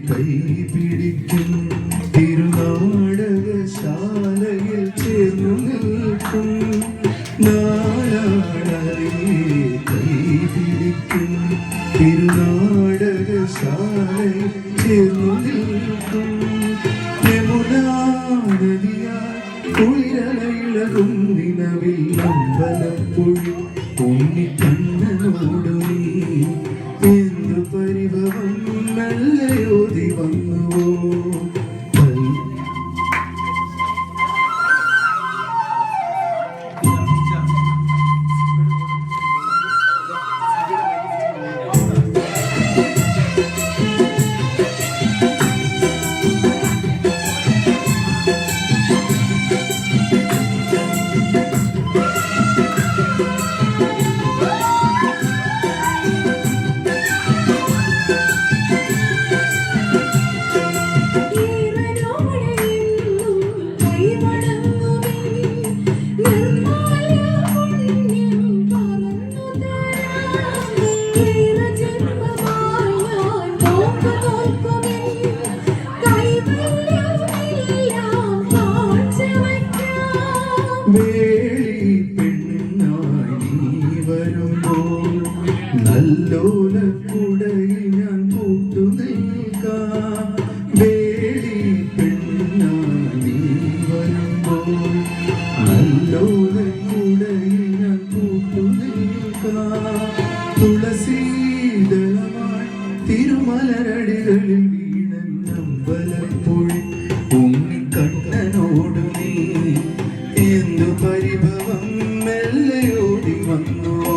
കൈ പിടിക്കും തിരുനാടകശാലയിൽ ചേർന്നു നിൽക്കും നാലാളറിയെ കൈ പിടിക്കും തിരുനാടകശാലയിൽ ചേർന്നു നിൽക്കും യമുനാനദിയാൽ കുളിരലയിളകും നിലവിൽ അമ്പലപ്പുഴി ഉണ്ണിക്കണ്ണനോടു നീ എന്തു പരിഭവം മെല്ലയോതി വന്നുവോ വേളി പെണ്ണായി നീ വരുമ്പോൾ നല്ലോലക്കുടയിൽ ഞാൻ കൂട്ടു നിൽക്കാം വേളി പെണ്ണായി നീ വരുമ്പോൾ നല്ലോലക്കുടയിൽ ഞാൻ കൂട്ടു നിൽക്കാം തുളസീദളമായി തിരുമലരടികളിൽ വീണൻ അമ്പലപ്പുഴി ഉണ്ണിക്കണ്ണനോട് നീ എന്തു പരിഭവം മെല്ലയോടി വന്നുവോ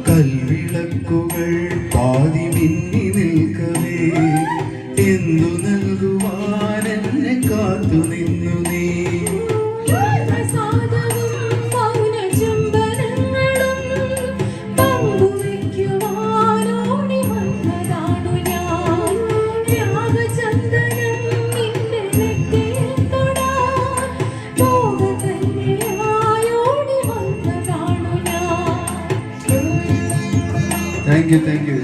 കൽവിളക്കുകൾ പാതി മിന്നി നിൽക്കവേ എന്തു നൽകുവാൻ എന്നെ കാത്തു നിന്നു നീ Thank you.